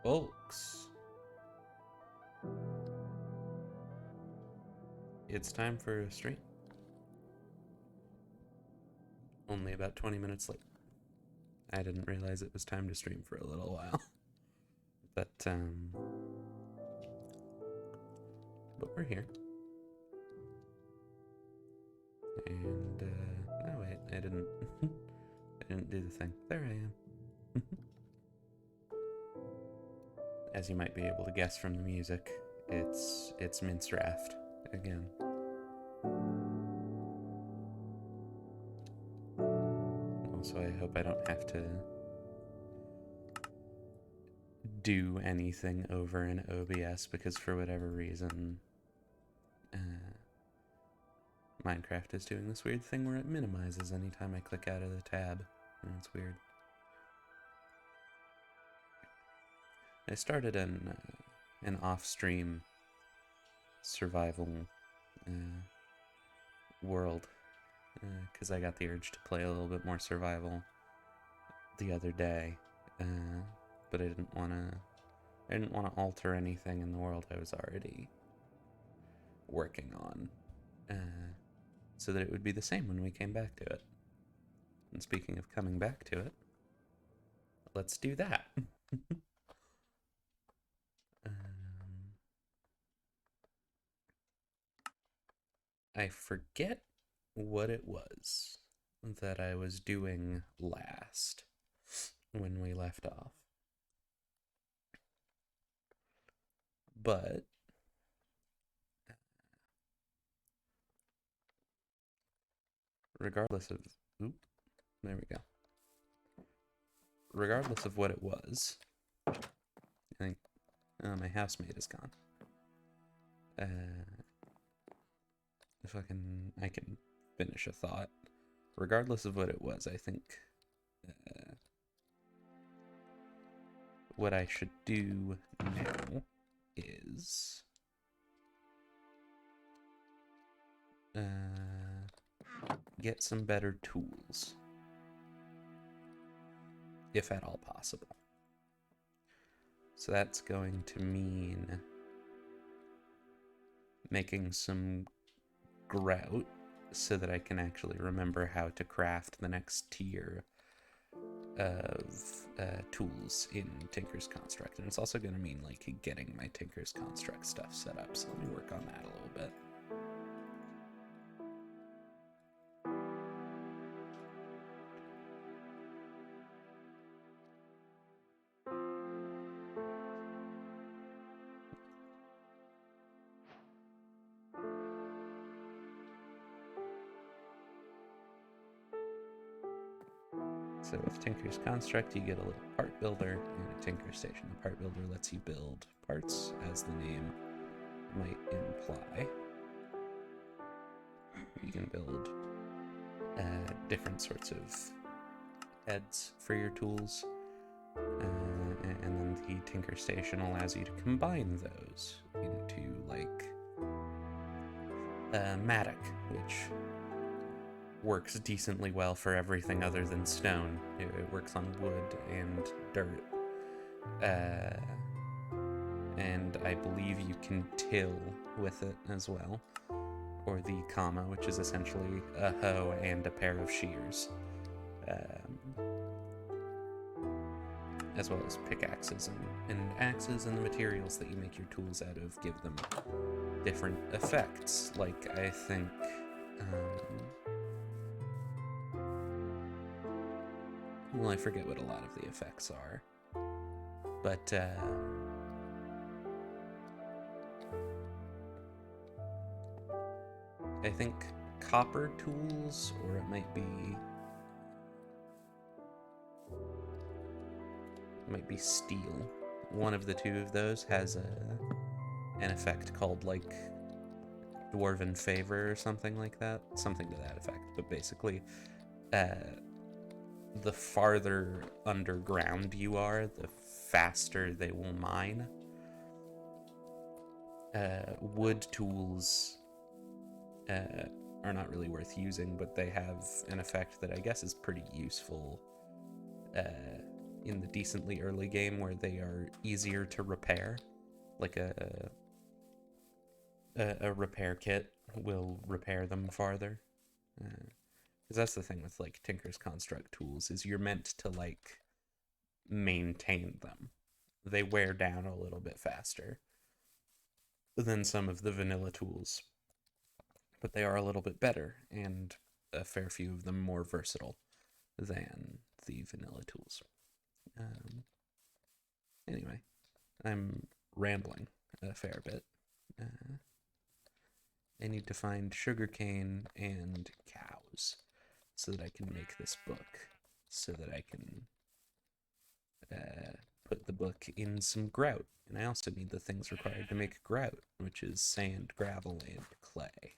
Folks, it's time for a stream. Only about 20 minutes late. I didn't realize it was time to stream for a little while. But we're here. And, oh wait, I didn't, I didn't do the thing. There I am. As you might be able to guess from the music, it's Minstraft again. Also, I hope I don't have to do anything over in OBS because for whatever reason, Minecraft is doing this weird thing where it minimizes anytime I click out of the tab. And it's weird. I started an off-stream survival world because I got the urge to play a little bit more survival the other day, but I didn't want to alter anything in the world I was already working on, so that it would be the same when we came back to it. And speaking of coming back to it, let's do that. I forget what it was that I was doing last when we left off. But regardless of there we go. Regardless of what it was, I think my housemate is gone. If I can finish a thought. Regardless of what it was, I think what I should do now is get some better tools, if at all possible. So that's going to mean making some grout so that I can actually remember how to craft the next tier of tools in Tinker's Construct. And it's also going to mean like getting my Tinker's Construct stuff set up. So let me work on that a little bit. So with Tinker's Construct, you get a little part builder and a Tinker Station. The part builder lets you build parts, as the name might imply. You can build different sorts of heads for your tools, and then the Tinker Station allows you to combine those into, like, Matic, which works decently well for everything other than stone. It works on wood and dirt. And I believe you can till with it as well. Or the comma, which is essentially a hoe and a pair of shears. As well as pickaxes and axes, and the materials that you make your tools out of give them different effects. Like, I think well, I forget what a lot of the effects are, but I think copper tools, or it might be steel. One of the two of those has an effect called, like, Dwarven Favor or something like that. Something to that effect. But basically, the farther underground you are, the faster they will mine. Wood tools are not really worth using, but they have an effect that I guess is pretty useful in the decently early game where they are easier to repair. Like a repair kit will repair them farther. Because that's the thing with like Tinker's Construct tools, is you're meant to like maintain them. They wear down a little bit faster than some of the vanilla tools, but they are a little bit better, and a fair few of them more versatile than the vanilla tools. Anyway, I'm rambling a fair bit. I need to find sugarcane and cows so that I can make this book, so that I can put the book in some grout. And I also need the things required to make grout, which is sand, gravel, and clay.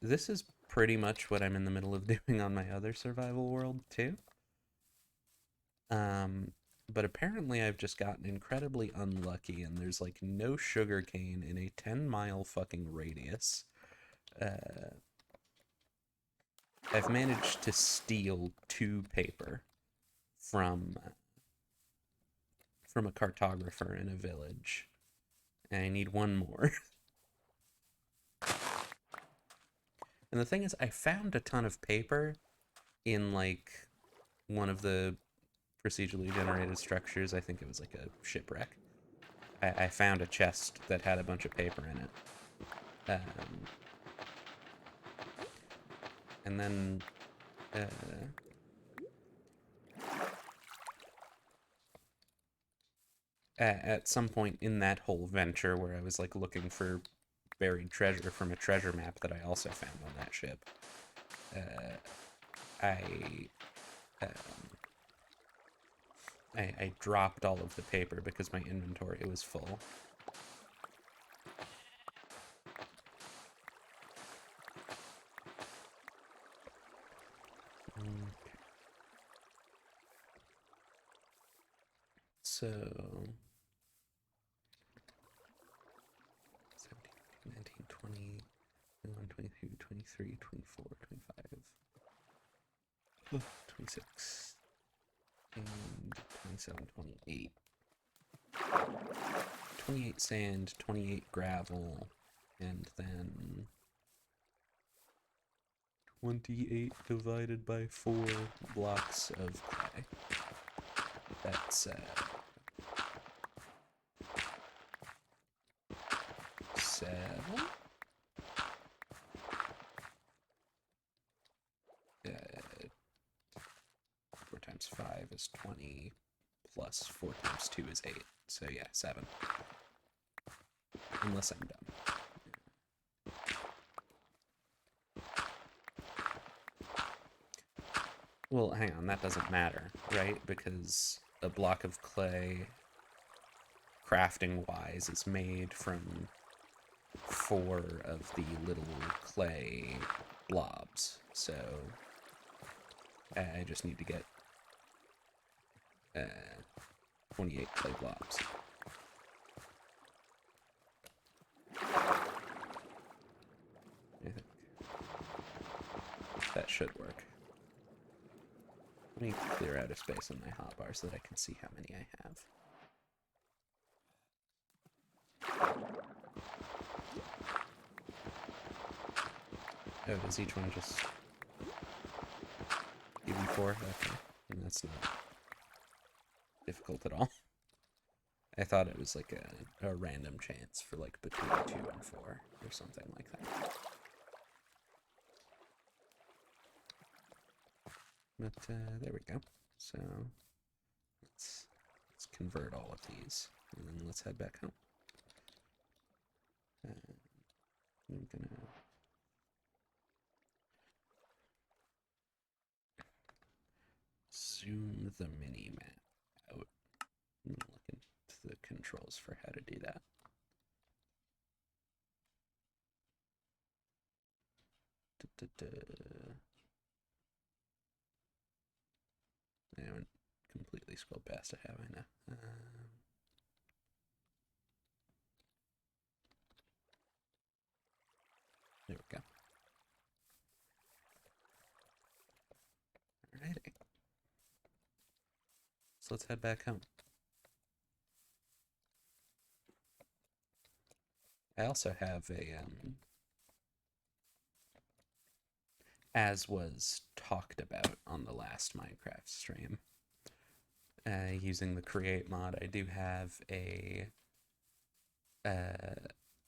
This is pretty much what I'm in the middle of doing on my other survival world, too. But apparently I've just gotten incredibly unlucky, and there's like no sugarcane in a 10-mile fucking radius. I've managed to steal 2 paper from a cartographer in a village. And I need 1 more. And the thing is, I found a ton of paper in like one of the procedurally generated structures. I think it was like a shipwreck. I found a chest that had a bunch of paper in it. And then at some point in that whole venture where I was like looking for buried treasure from a treasure map that I also found on that ship, I dropped all of the paper because my inventory was full. So 17, 19, 20, 21, 22, 23, 24, 25, 26, and 27, 28. 28 sand, 28 gravel, and then 28 divided by 4 blocks of clay. That's 7. 4 times 5 is 20, plus 4 times 2 is 8. So yeah, 7. Unless I'm dumb. Well, hang on, that doesn't matter, right? Because a block of clay, crafting-wise, is made from 4 of the little clay blobs. So I just need to get 28 clay blobs. I think that should work. Let me clear out a space on my hotbar so that I can see how many I have. Oh, does each one just give you 4? Okay, and that's not difficult at all. I thought it was like a random chance for like between 2 and 4 or something like that. But there we go. So let's convert all of these, and then let's head back home. I'm gonna zoom the mini map out and look into the controls for how to do that. I haven't completely scrolled past it, have I now? There we go. So let's head back home. I also have a, as was talked about on the last Minecraft stream, using the create mod, I do have a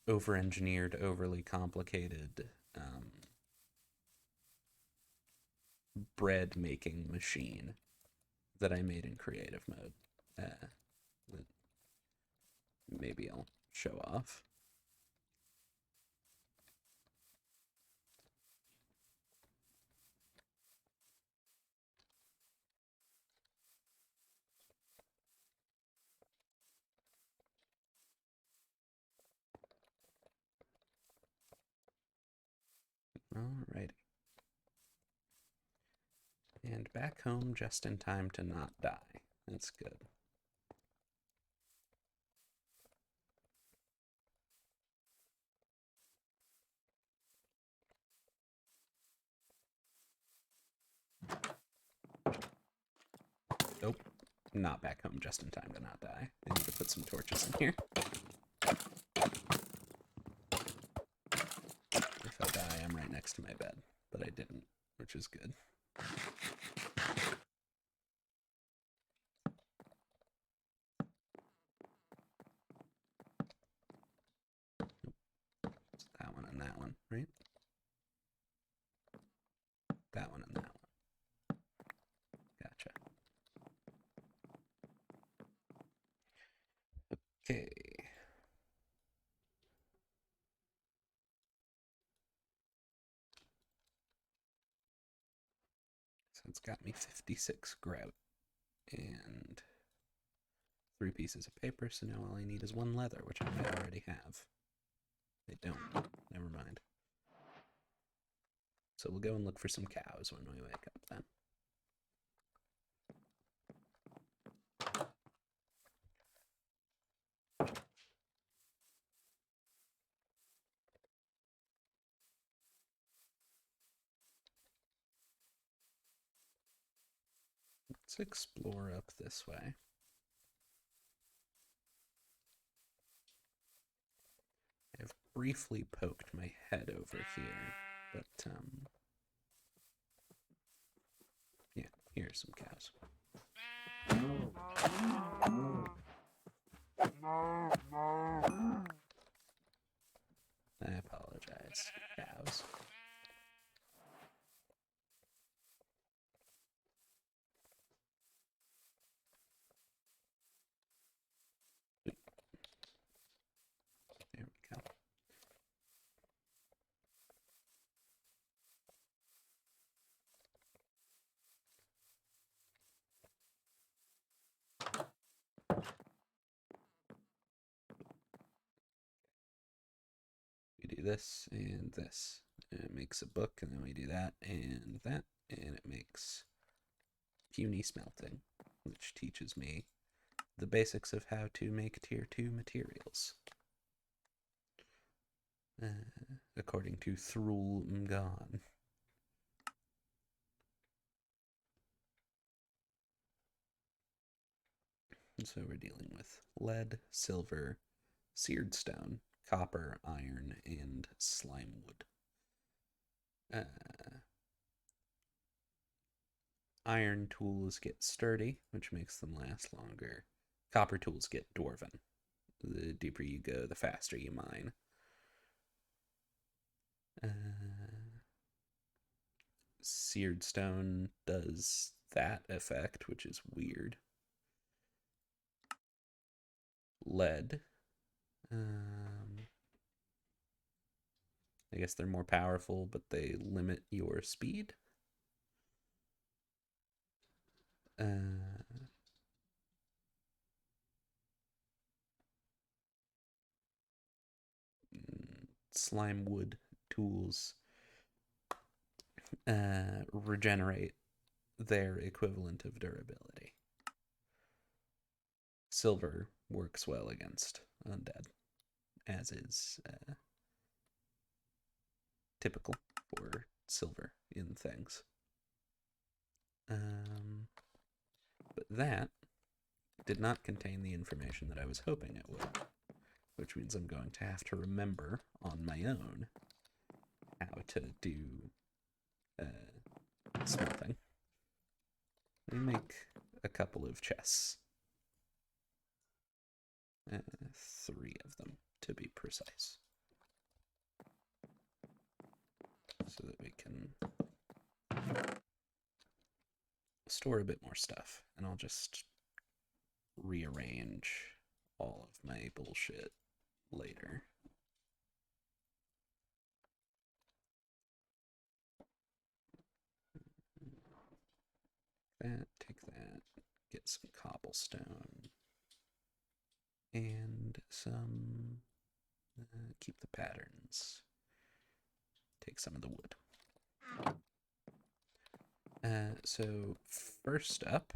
over-engineered, overly complicated bread making machine that I made in creative mode. That maybe I'll show off. Alrighty. And back home just in time to not die. That's good. Nope. Not back home just in time to not die. I need to put some torches in here. If I die, I'm right next to my bed. But I didn't, which is good. It's that one and that one, right? That one and that one. Gotcha. Okay. So it's got me 56 grout and 3 pieces of paper, so now all I need is 1 leather, which I might already have. They don't. Never mind. So we'll go and look for some cows when we wake up then. Let's explore up this way. I've briefly poked my head over here, but yeah, here's some cows. I apologize, cows. There we go. We do this and this. And it makes a book, and then we do that, and it makes puny smelting, which teaches me the basics of how to make tier 2 materials. According to Thrul Mgan. So we're dealing with lead, silver, seared stone, copper, iron, and slime wood. Iron tools get sturdy, which makes them last longer. Copper tools get dwarven. The deeper you go, the faster you mine. Seared stone does that effect, which is weird. Lead. I guess they're more powerful, but they limit your speed. Slime wood tools regenerate their equivalent of durability. Silver works well against undead, as is typical for silver in things. But that did not contain the information that I was hoping it would, which means I'm going to have to remember on my own how to do smelting. Let me make a couple of chests. 3 of them, to be precise. So that we can store a bit more stuff. And I'll just rearrange all of my bullshit later. Take that, get some cobblestone, and some, keep the patterns, take some of the wood. So first up,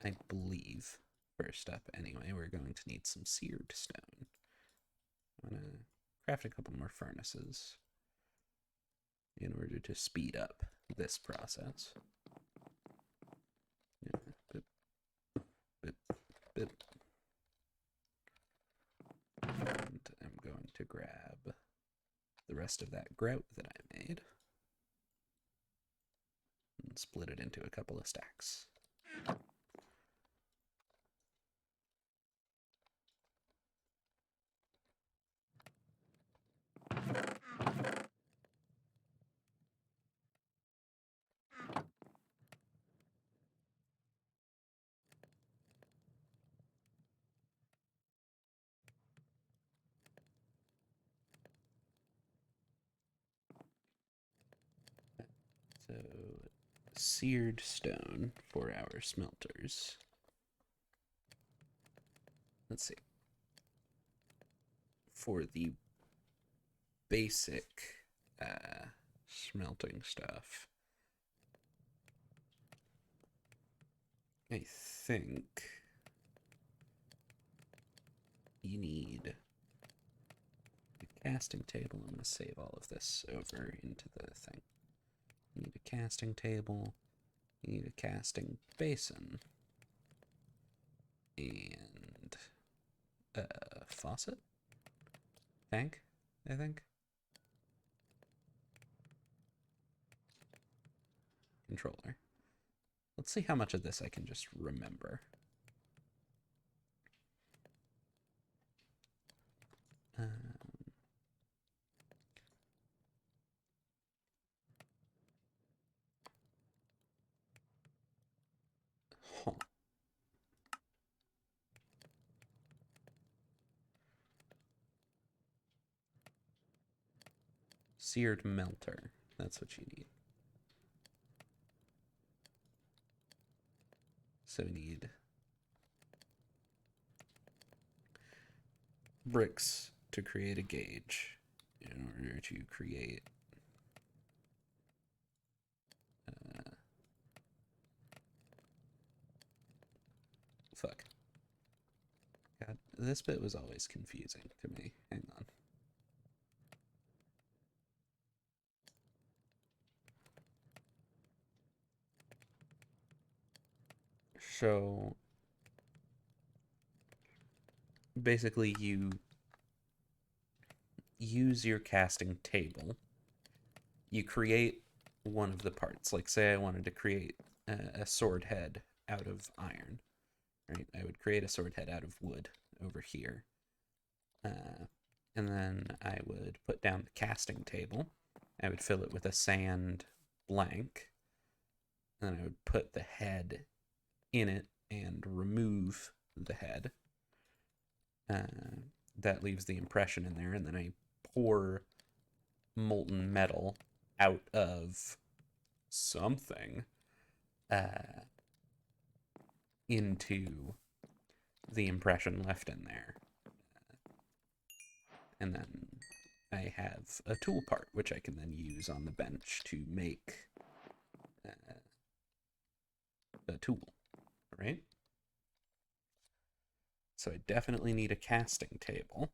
I believe, first up anyway, we're going to need some seared stone. I'm going to craft a couple more furnaces in order to speed up this process. Yeah, bip, bip, bip. And I'm going to grab the rest of that grout that I made and split it into a couple of stacks. So, seared stone for our smelters. Let's see. For the basic smelting stuff, I think you need a casting table. I'm going to save all of this over into the thing. You need a casting table, you need a casting basin, and a faucet? Tank, I think? Controller. Let's see how much of this I can just remember. Huh. Seared melter. That's what you need. So we need bricks to create a gauge in order to create fuck. God, this bit was always confusing to me. Hang on. So basically you use your casting table. You create one of the parts. Like say I wanted to create a sword head out of iron, right? I would create a sword head out of wood over here. And then I would put down the casting table. I would fill it with a sand blank. And then I would put the head in it and remove the head. That leaves the impression in there, and then I pour molten metal out of something into the impression left in there. And then I have a tool part, which I can then use on the bench to make a tool, right? So I definitely need a casting table.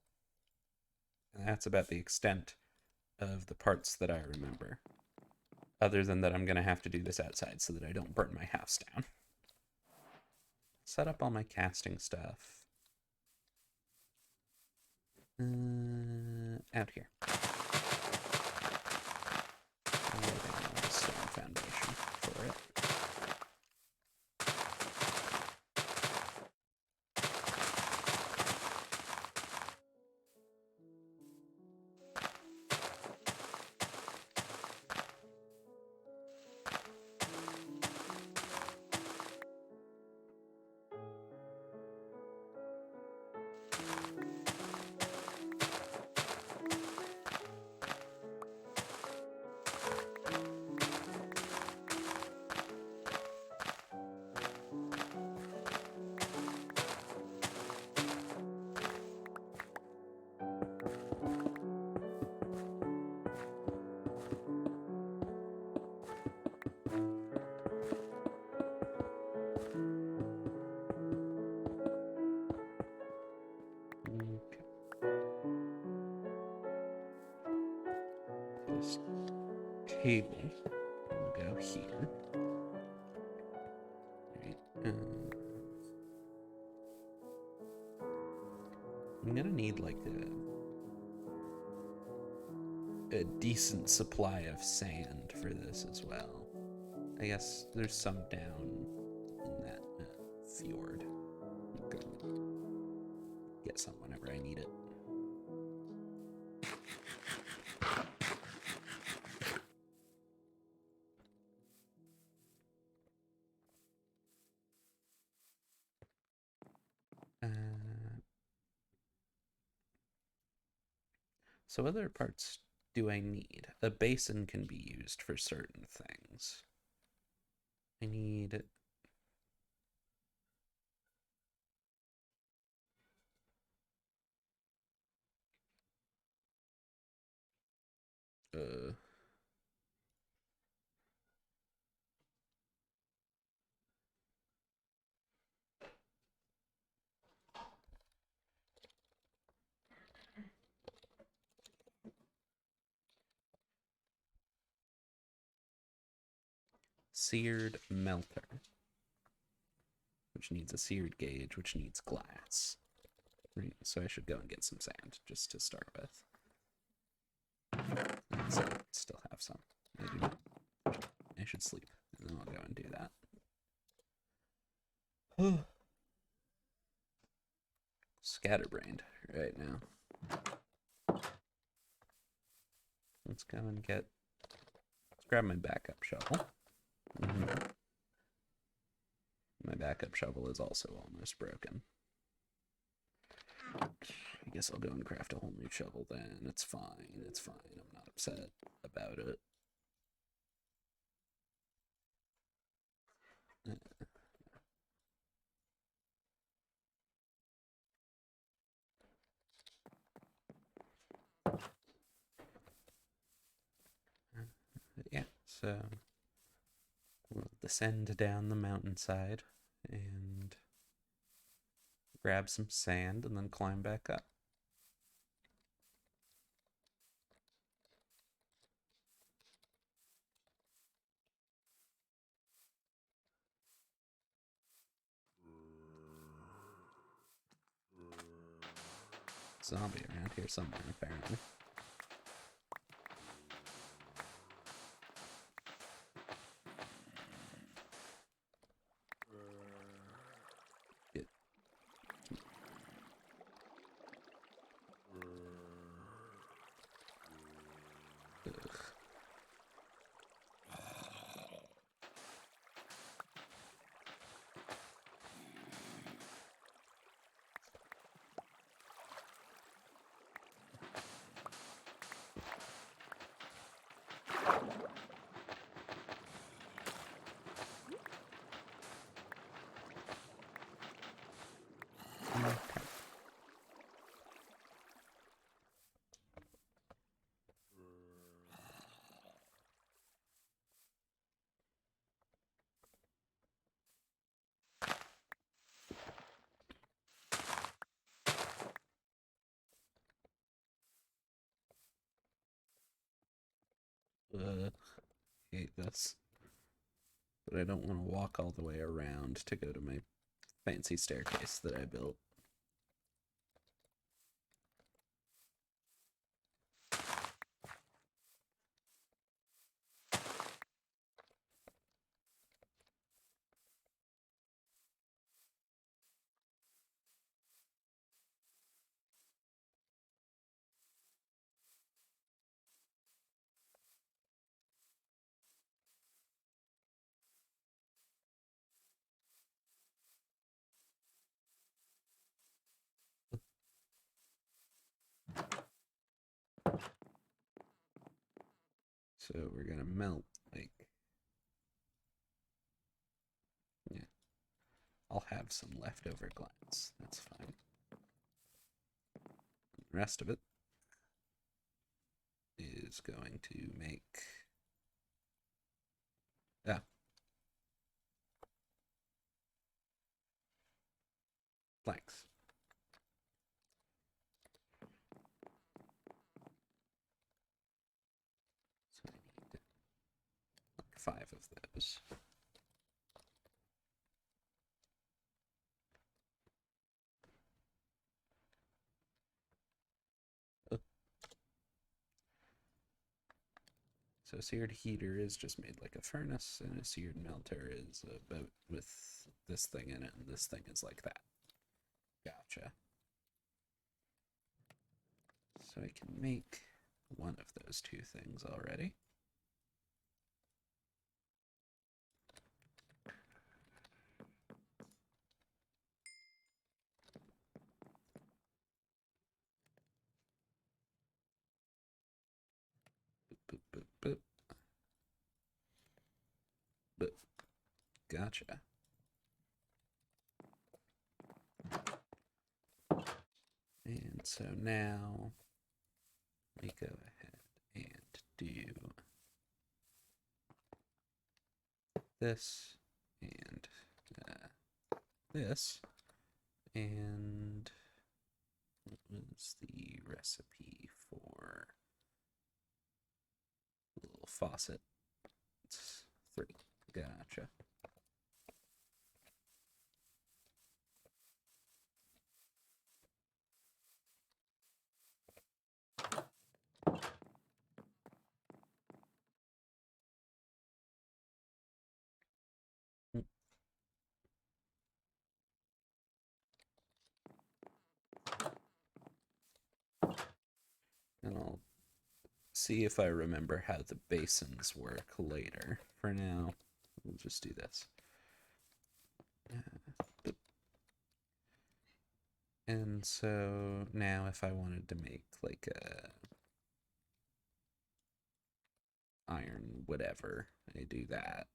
And that's about the extent of the parts that I remember. Other than that, I'm going to have to do this outside so that I don't burn my house down. set up all my casting stuff. Out here. Stone foundation for it. This table will go here. Right. I'm gonna need like a decent supply of sand for this as well. I guess there's some down in that fjord. I'm gonna get some whenever I need it. So other parts do I need? A basin can be used for certain things. I need... seared melter, which needs a seared gauge, which needs glass. Right, so I should go and get some sand just to start with. So still have some. I should sleep, and then I'll go and do that. Scatterbrained right now. Let's go and get... Let's grab my backup shovel. My backup shovel is also almost broken. I guess I'll go and craft a whole new shovel then. It's fine. It's fine. I'm not upset about it. Yeah, so we'll descend down the mountainside and grab some sand and then climb back up. Zombie around here somewhere, apparently. Hate this. But I don't want to walk all the way around to go to my fancy staircase that I built. So we're gonna melt, like, yeah. I'll have some leftover glass. That's fine. The rest of it is going to make planks. So I need like 5 of those. So a seared heater is just made like a furnace, and a seared melter is a boat with this thing in it, and this thing is like that. Gotcha. So I can make one of those 2 things already. Boop, boop, boop, boop. Gotcha. And so now we go ahead and do this and this. And what was the recipe for the little faucet? It's 3. Gotcha. And I'll see if I remember how the basins work later. For now, we'll just do this. And so now if I wanted to make like a iron whatever, I do that.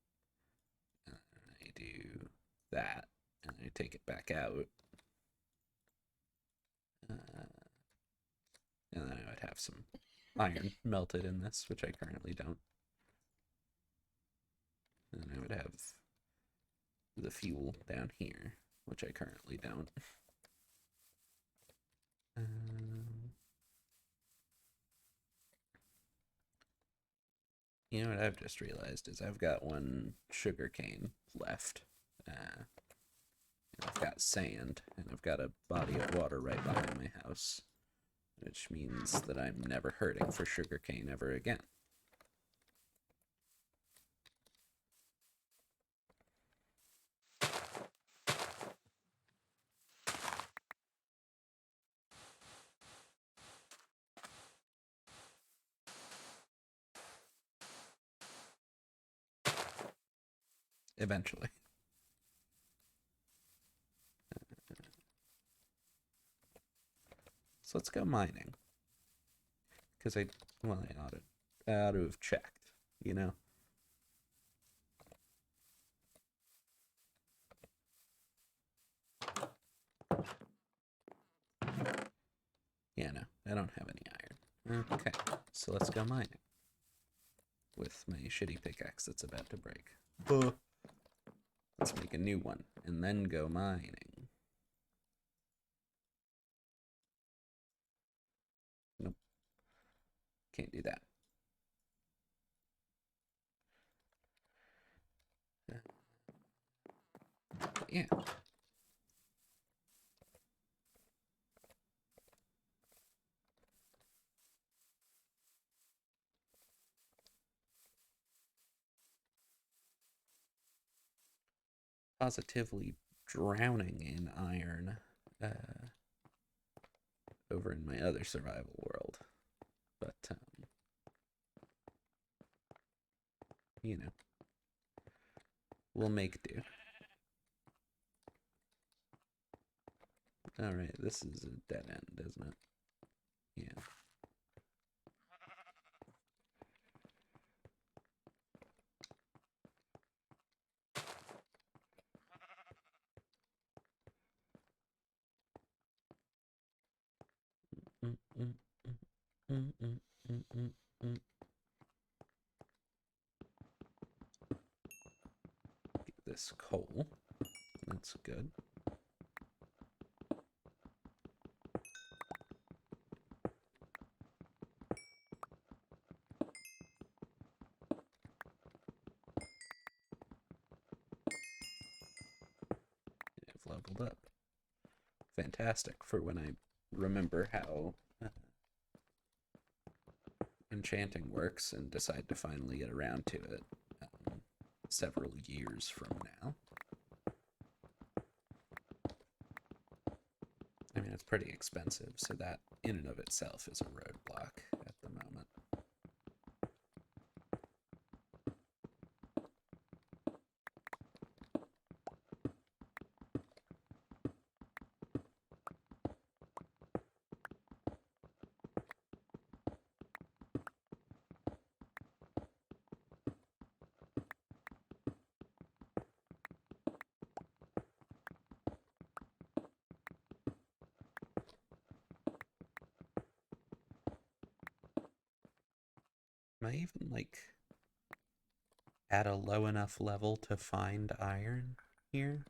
I do that, and I take it back out. And then I would have some iron melted in this, which I currently don't. And then I would have the fuel down here, which I currently don't. You know what I've just realized is I've got 1 sugar cane left. I've got sand, and I've got a body of water right behind my house, which means that I'm never hurting for sugar cane ever again. Eventually. So let's go mining. Because I ought to have checked, you know? Yeah, no, I don't have any iron. Okay, so let's go mining. With my shitty pickaxe that's about to break. Let's make a new one, and then go mining. Nope. Can't do that. But yeah. positively drowning in iron over in my other survival world. But, you know, we'll make do. Alright, this is a dead end, isn't it? Yeah. Get this coal. That's good. I've leveled up. Fantastic for when I remember how enchanting works and decide to finally get around to it several years from now. I mean, it's pretty expensive, so that in and of itself is a roadblock at the moment. Am I even, like, at a low enough level to find iron here?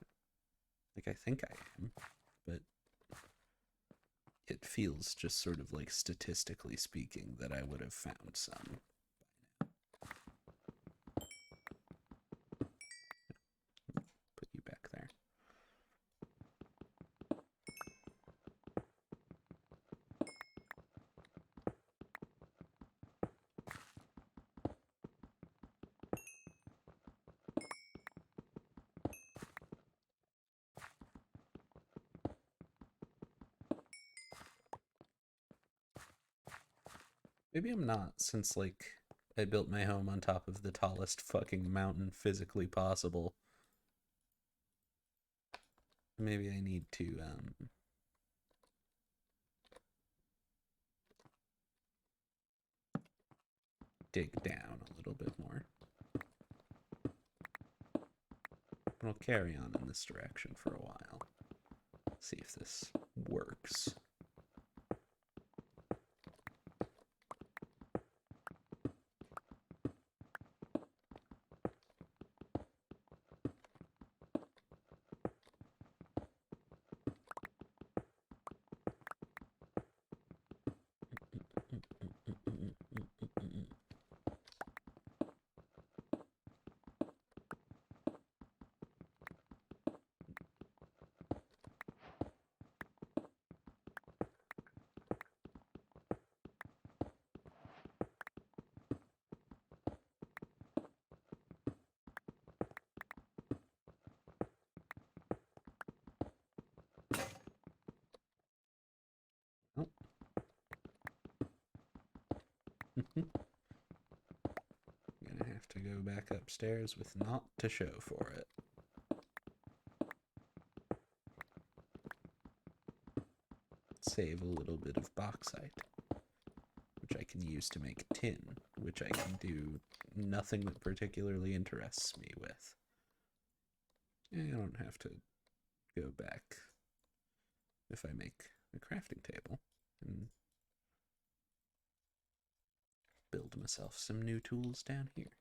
Like, I think I am, but it feels just sort of like, statistically speaking, that I would have found some. Put you back there. Maybe I'm not, since, like, I built my home on top of the tallest fucking mountain physically possible. Maybe I need to, dig down a little bit more. But I'll carry on in this direction for a while. See if this works. Oh. Gonna have to go back upstairs with naught to show for it. Save a little bit of bauxite, which I can use to make tin, which I can do nothing that particularly interests me with. I don't have to go back if I make a crafting table and build myself some new tools down here.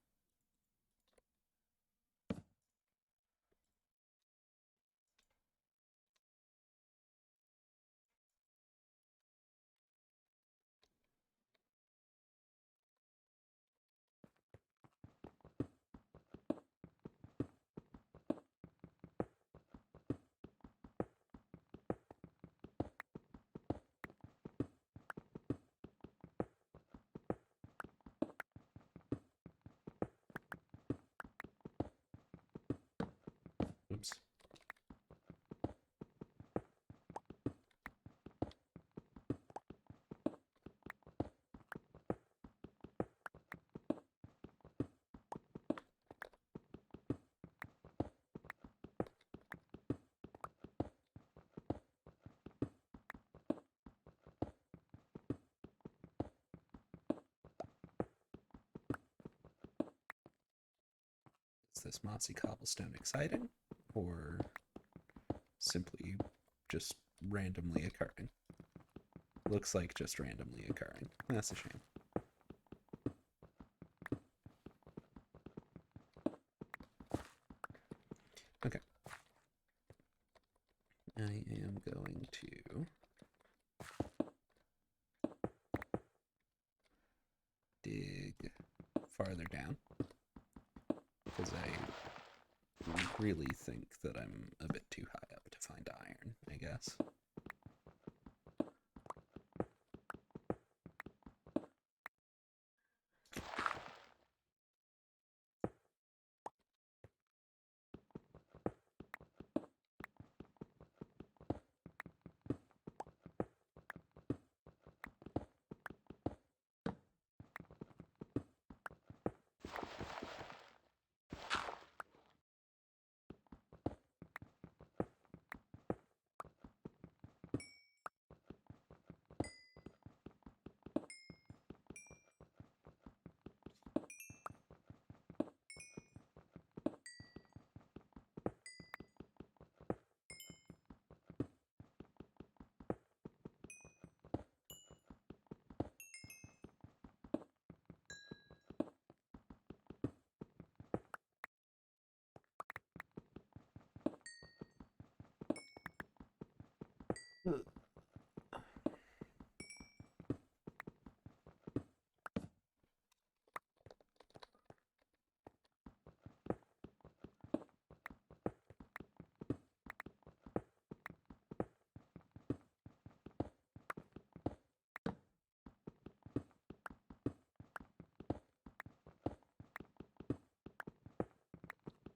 this mossy cobblestone exciting, or simply just randomly occurring? Looks like just randomly occurring. That's a shame. Okay. I am going to dig farther down because I really think that I'm a bit too high up to find iron, I guess.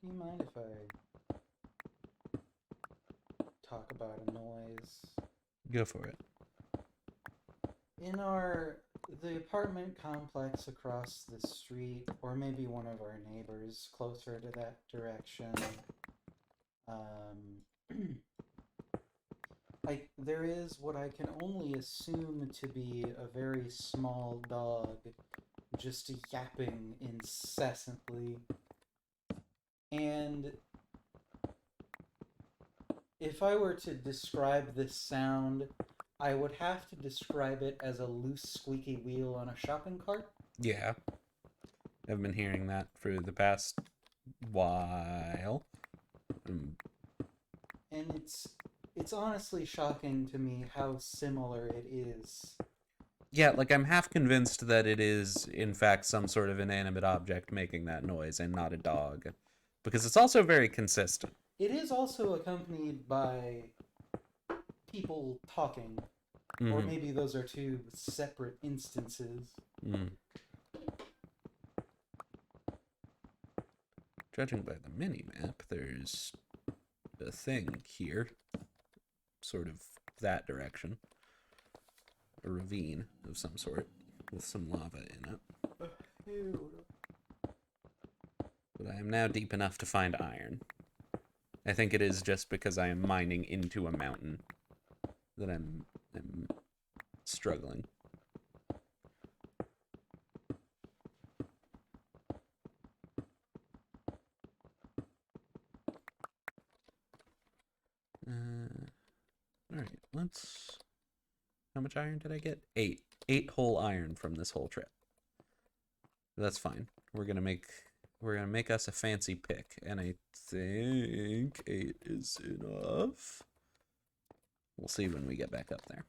Do you mind if I talk about a noise? Go for it. In the apartment complex across the street, or maybe one of our neighbors closer to that direction, there is what I can only assume to be a very small dog just yapping incessantly. And if I were to describe this sound, I would have to describe it as a loose, squeaky wheel on a shopping cart. Yeah. I've been hearing that for the past while. And it's honestly shocking to me how similar it is. Yeah, like I'm half convinced that it is, in fact, some sort of inanimate object making that noise and not a dog. Because it's also very consistent. It is also accompanied by people talking. Mm-hmm. Or maybe those are two separate instances. Mm. Judging by the mini-map, there's a thing here. Sort of that direction. A ravine of some sort with some lava in it. But I am now deep enough to find iron. I think it is just because I am mining into a mountain that I'm struggling. Alright, let's... How much iron did I get? 8. 8 whole iron from this whole trip. That's fine. We're gonna make us a fancy pick, and I think 8 is enough. We'll see when we get back up there.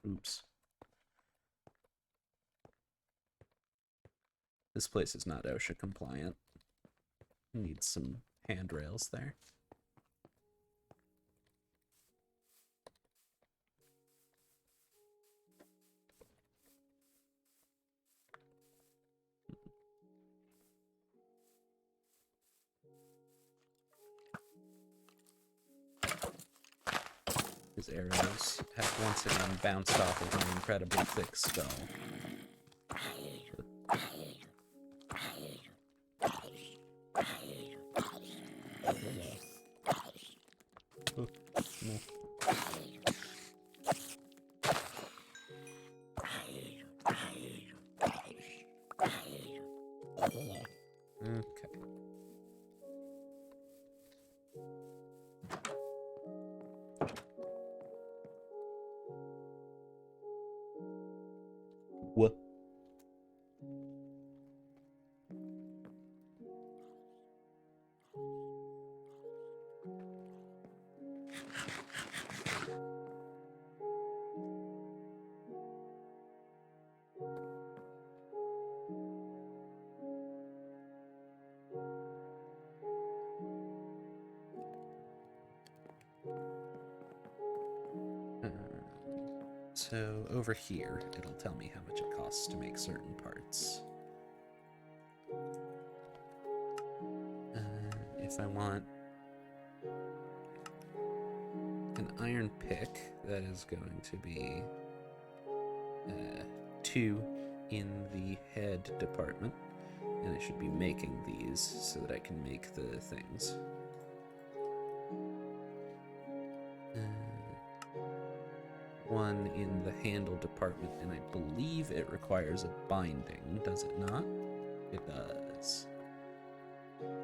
Oops. This place is not OSHA compliant. Needs some handrails there. His arrows have once again bounced off of an incredibly thick skull. So over here, it'll tell me how much it costs to make certain parts. If I want an iron pick, that is going to be 2 in the head department, and I should be making these so that I can make the things. 1 in the handle department, and I believe it requires a binding, does it not? It does.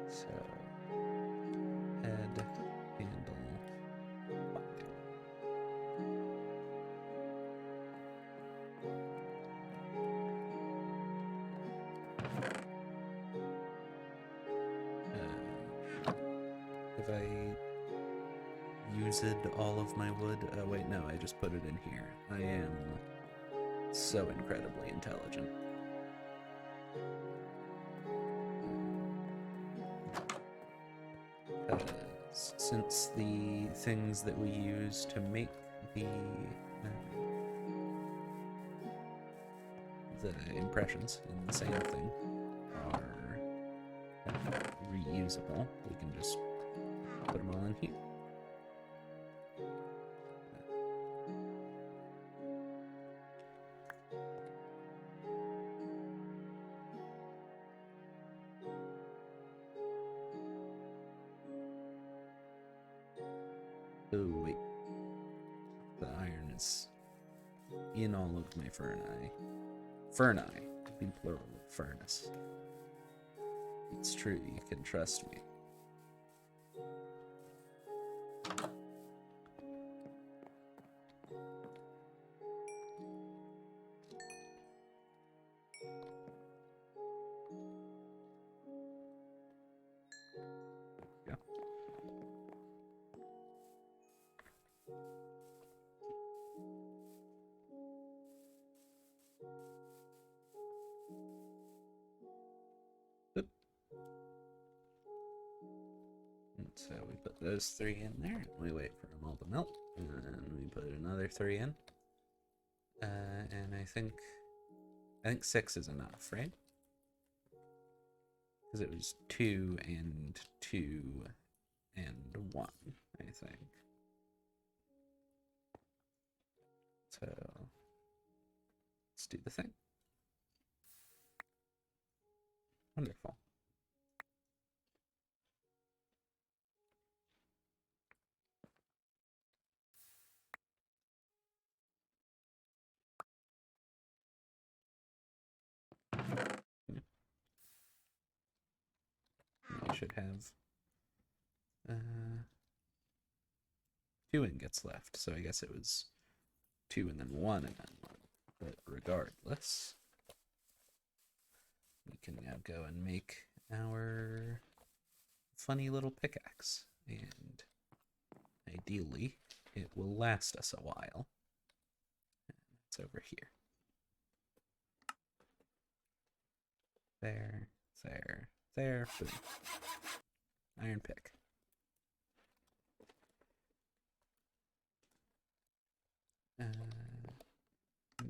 So, head, handle, binding. Have I used all of my wood? Wait, no, I just put it in here. I am so incredibly intelligent. Since the things that we use to make the impressions in the same thing are reusable, we can just put them all in here. Oh, wait. The iron is in all of my ferni. Ferni, in plural, furnace. It's true, you can trust me. Yeah. And so we put those 3 in there, and we wait for them all to melt, and then we put another 3 in. And I think 6 is enough, right? Because it was 2 and 2 and 1, I think. So let's do the thing. Wonderful. I should have 2 ingots left, so I guess it was 2 and then 1 and then 1. But regardless, we can now go and make our funny little pickaxe, and ideally it will last us a while. It's over here. There, there, there, boom. Iron pick.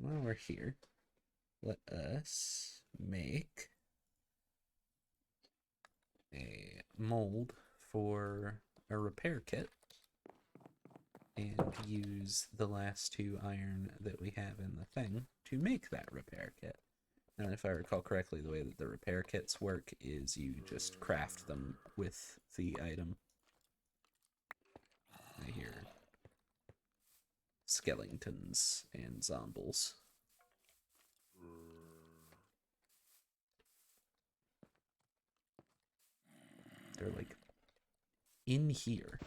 While we're here, let us make a mold for a repair kit and use the last 2 iron that we have in the thing to make that repair kit. Now, if I recall correctly, the way that the repair kits work is you just craft them with the item. I hear skeletons and zombies. They're like in here.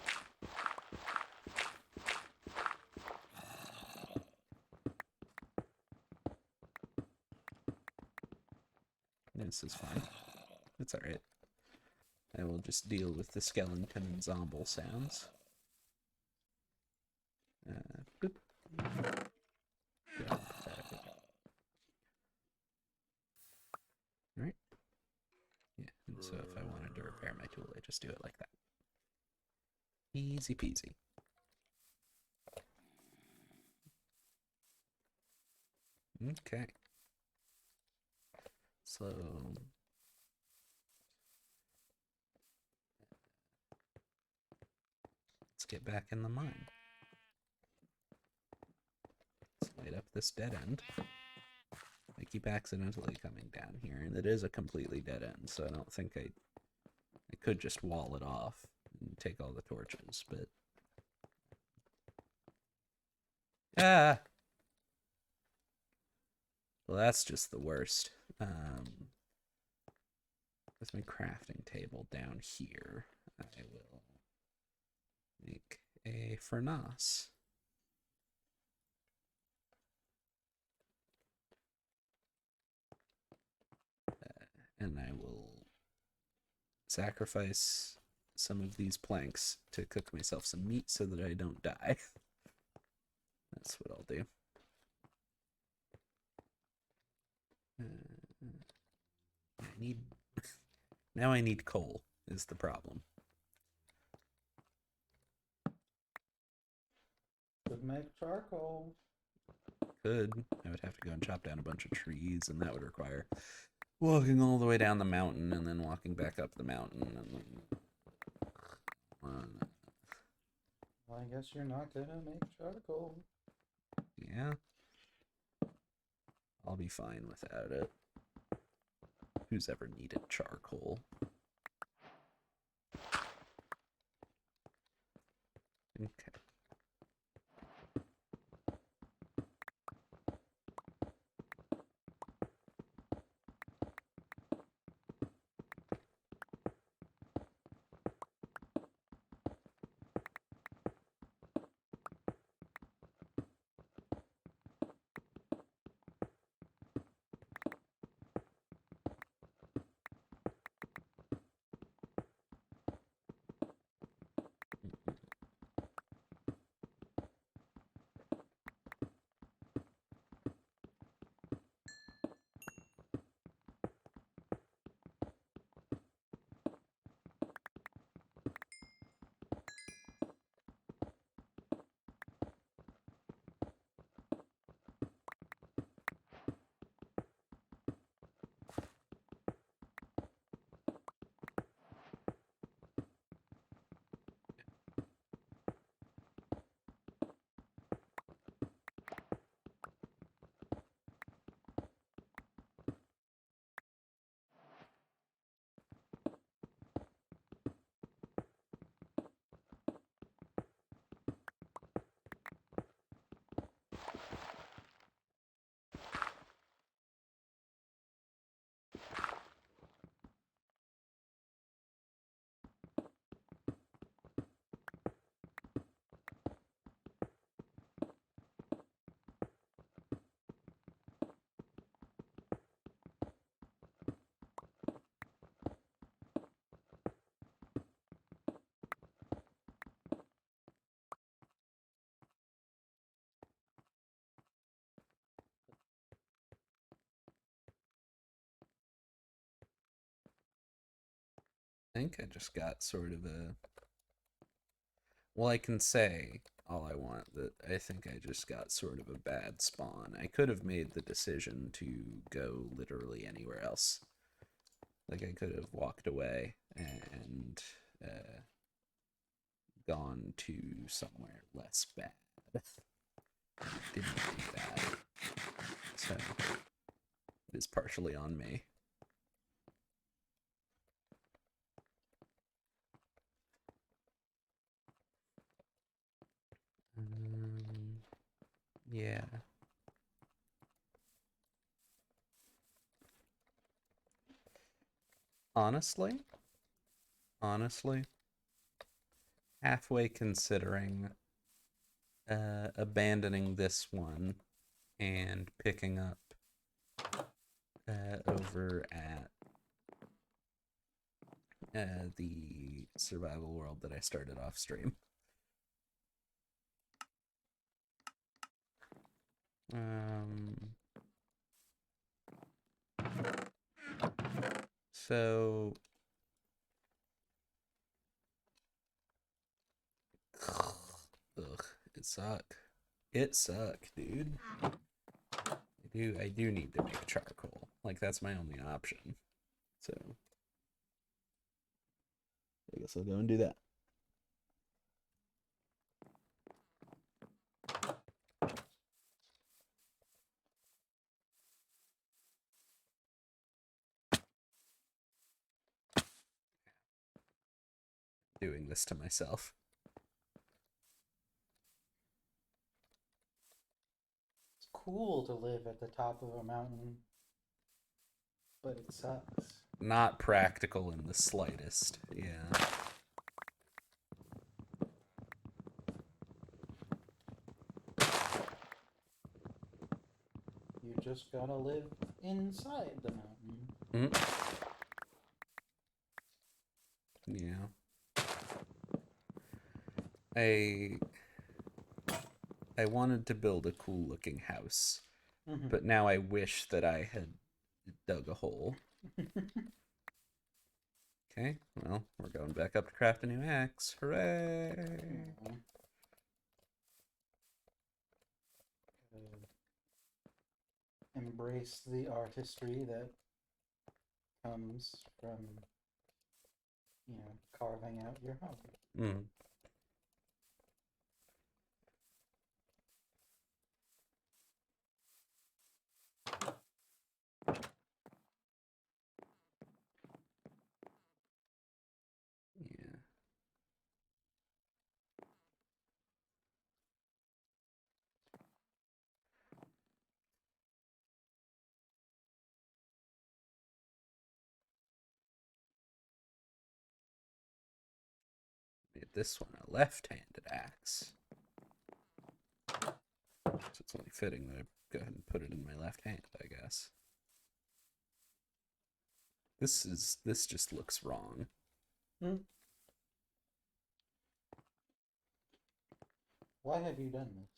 This is fine. It's alright. I will just deal with the skeleton and zombie sounds. Boop. Yeah, alright. Yeah, and so if I wanted to repair my tool, I just do it like that. Easy peasy. Okay. So let's get back in the mine. Let's light up this dead end. I keep accidentally coming down here, and it is a completely dead end, so I don't think I could just wall it off and take all the torches, but ah, well, that's just the worst. With my crafting table down here, I will make a furnace. And I will sacrifice some of these planks to cook myself some meat so that I don't die. That's what I'll do. I need now I need coal is the problem. Could make charcoal. Could. I would have to go and chop down a bunch of trees, and that would require walking all the way down the mountain and then walking back up the mountain and then Well, I guess you're not gonna make charcoal. yeah. I'll be fine without it. Who's ever needed charcoal? Okay. I think I just got sort of a. Well, I can say all I want that I think I just got sort of a bad spawn. I could have made the decision to go literally anywhere else. Like, I could have walked away and gone to somewhere less bad. Didn't do that. So, it is partially on me. Yeah. Honestly, halfway considering abandoning this one and picking up over at the survival world that I started off stream. So ugh, it sucked. It sucked, dude. I I do need to make charcoal. Like, that's my only option. So I guess I'll go and do that. Doing this to myself. It's cool to live at the top of a mountain, but it sucks. Not practical in the slightest. Yeah. You just gotta live inside the mountain. Yeah. I wanted to build a cool looking house, but now I wish that I had dug a hole. Okay, well, we're going back up to craft a new axe. Hooray! Embrace the artistry that comes from, carving out your home. Mm. Yeah. Made this one a left-handed axe. So it's only fitting that I go ahead and put it in my left hand, I guess. This just looks wrong. Why have you done this?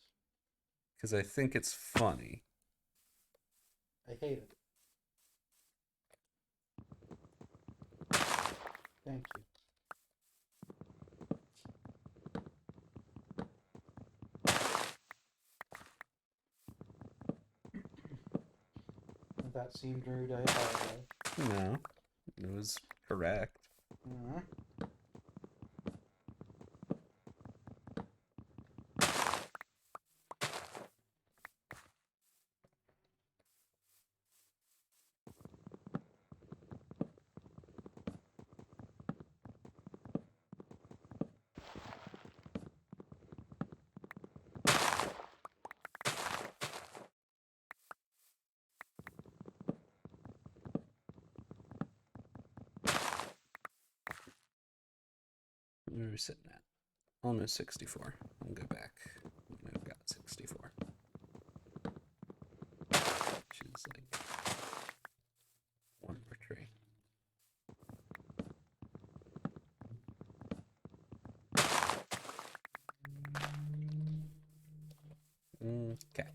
Because I think it's funny. I hate it. Thank you. If that seemed rude, I apologize. No, it was correct. Where are we sitting at? Almost 64. I'll go back when I've got 64. Which is like one more tree. Okay.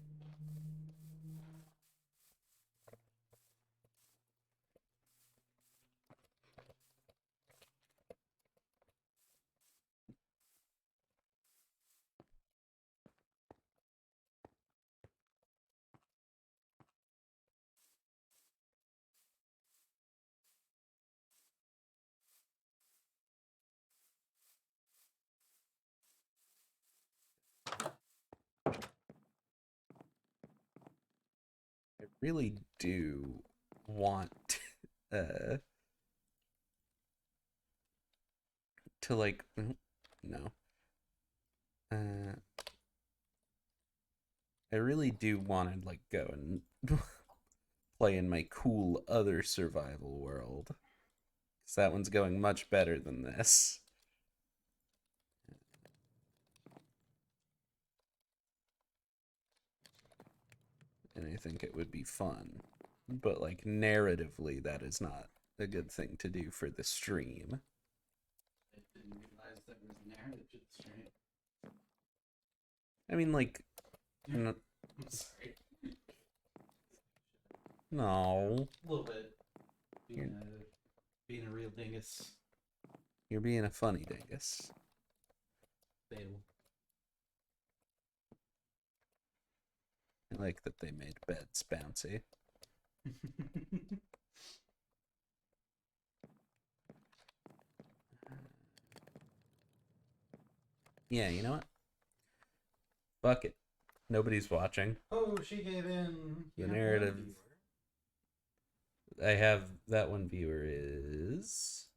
I really do want to like no. I really do want to like go and play in my cool other survival world. Because that one's going much better than this. And I think it would be fun. But like narratively, that is not a good thing to do for the stream. I didn't realize there was narrative to the stream. I mean, like, I'm sorry. No. A little bit. Being a real dingus. You're being a funny dingus. Fail. I like that they made beds bouncy. Yeah, you know what? Fuck it. Nobody's watching. Oh, she gave in. The narrative. I have that one viewer is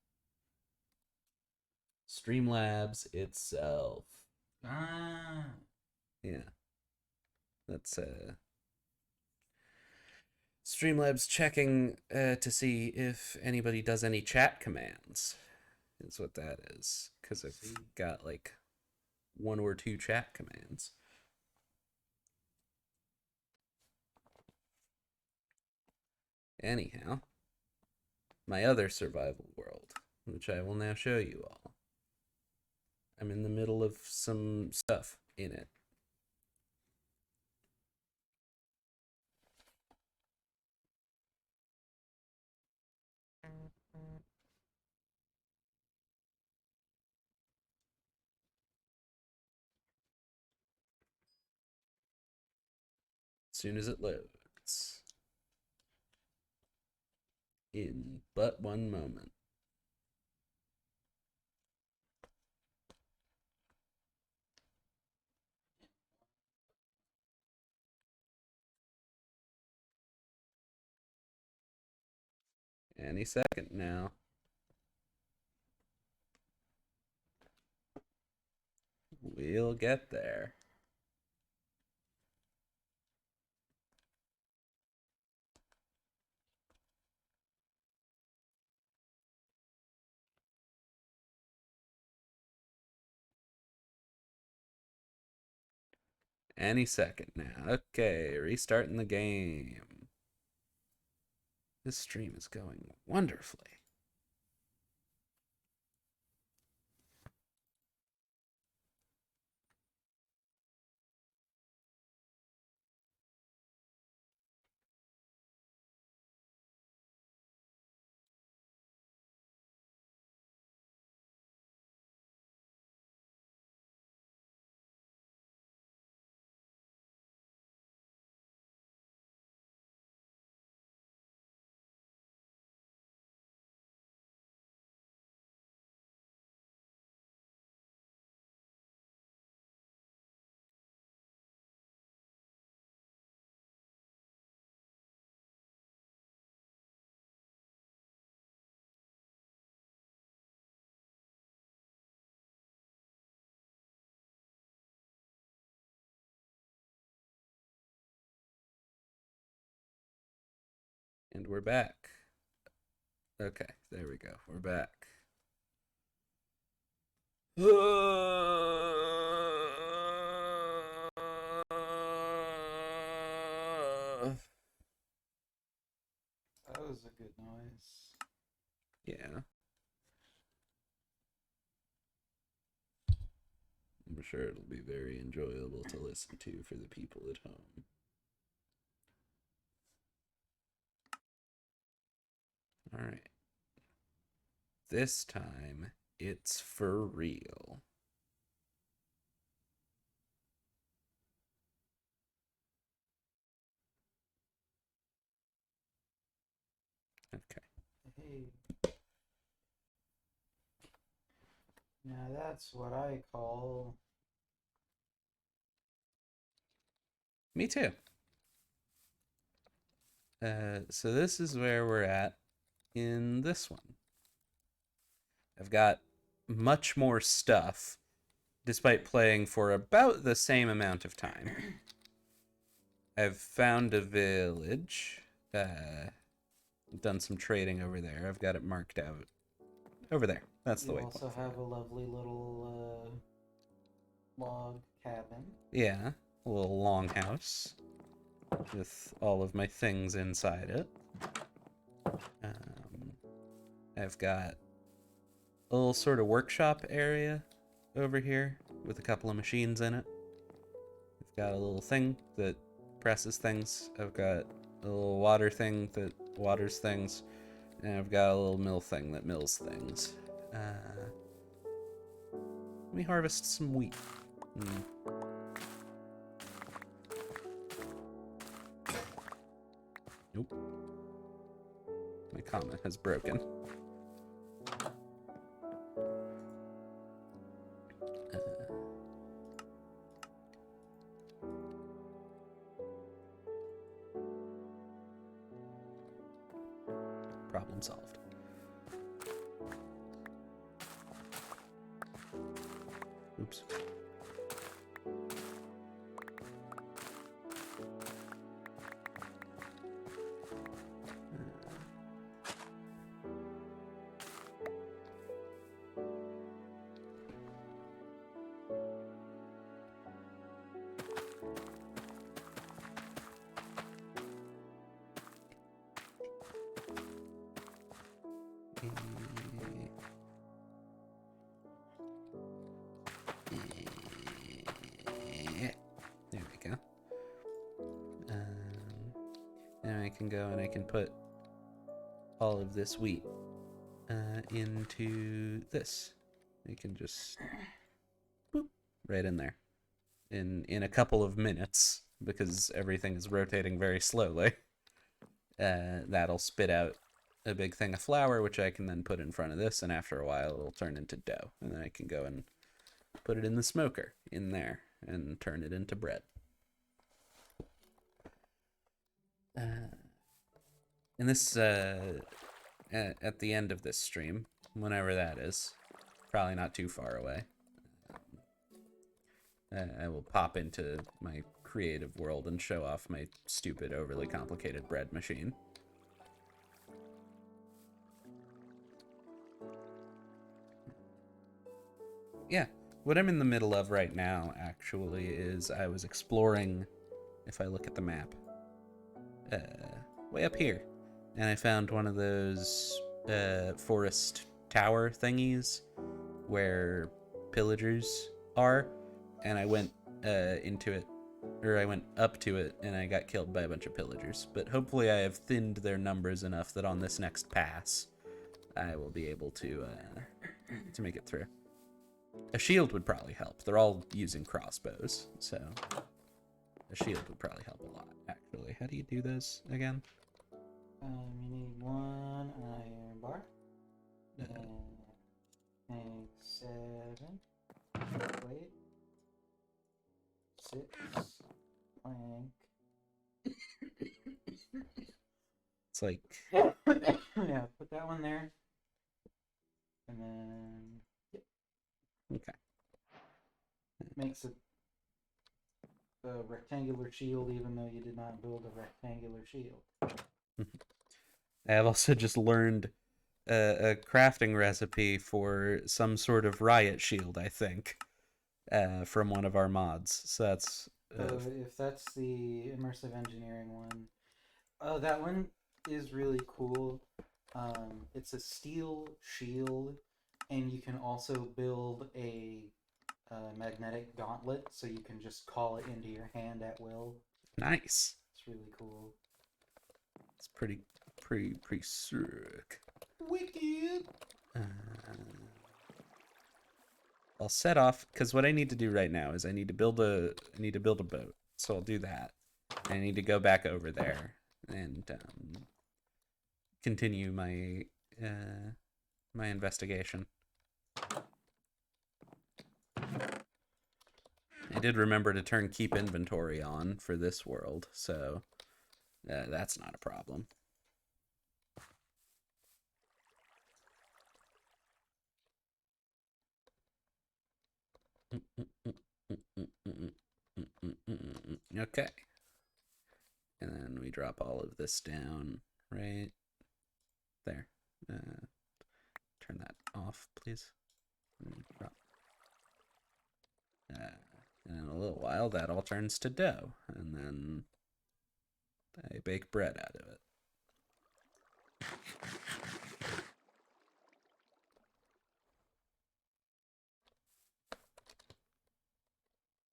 Streamlabs itself. Ah. Yeah. That's Streamlabs checking to see if anybody does any chat commands. Is what that is. Because I've got like 1 or 2 chat commands. Anyhow, my other survival world, which I will now show you all. I'm in the middle of some stuff in it. As soon as it loads. In but 1 moment. Any second now. We'll get there. Any second now. Okay, restarting the game. This stream is going wonderfully. And we're back. Okay, there we go. We're back. That was a good noise. Yeah. I'm sure it'll be very enjoyable to listen to for the people at home. All right. This time, it's for real. Okay. Hey. Now that's what I call. Me too. So this is where we're at in this one. I've got much more stuff, despite playing for about the same amount of time. I've found a village. Done some trading over there. I've got it marked out. Over there. That's the way. You also have a lovely little log cabin. Yeah, a little longhouse with all of my things inside it. I've got a little sort of workshop area over here with a couple of machines in it. I've got a little thing that presses things. I've got a little water thing that waters things. And I've got a little mill thing that mills things. Let me harvest some wheat. Nope. My comma has broken. Problem solved. Oops. There we go. Now I can go and I can put all of this wheat into this. You can just boop right in there in a couple of minutes, because everything is rotating very slowly. That'll spit out a big thing of flour, which I can then put in front of this, and after a while it'll turn into dough, and then I can go and put it in the smoker in there and turn it into bread. And this at the end of this stream, whenever that is, probably not too far away, I will pop into my creative world and show off my stupid, overly complicated bread machine. Yeah, what I'm in the middle of right now, actually, is I was exploring, if I look at the map, way up here, and I found one of those forest tower thingies where pillagers are, and I went into it, or I went up to it, and I got killed by a bunch of pillagers. But hopefully I have thinned their numbers enough that on this next pass, I will be able to make it through. A shield would probably help. They're all using crossbows, so a shield would probably help a lot, actually. How do you do this again? You need 1 iron bar. And 7. Wait. 6. Plank. It's like... Yeah, put that one there. And then... Yep. Okay. Makes it a rectangular shield, even though you did not build a rectangular shield. I have also just learned a crafting recipe for some sort of riot shield, I think, from one of our mods. So that's... if that's the immersive engineering one, that one is really cool. It's a steel shield, and you can also build a magnetic gauntlet, so you can just call it into your hand at will. Nice. It's really cool. It's pretty sick. Wicked. I'll set off, because what I need to do right now is I need to build a boat. So I'll do that. I need to go back over there and continue my my investigation. I did remember to turn keep inventory on for this world, so that's not a problem. Okay. And then we drop all of this down right there. Turn that off, please. Drop. And in a little while, that all turns to dough, and then I bake bread out of it.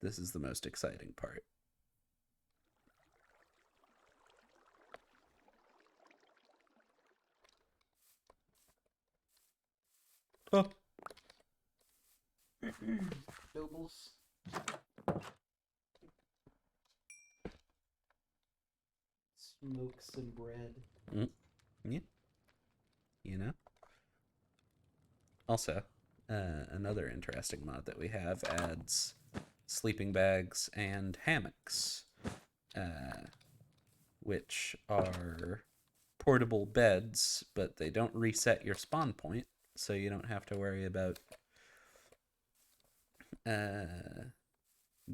This is the most exciting part. Oh. Doubles. Smoke sticks and bread. Yeah. You know? Also, another interesting mod that we have adds sleeping bags and hammocks, which are portable beds, but they don't reset your spawn point, so you don't have to worry about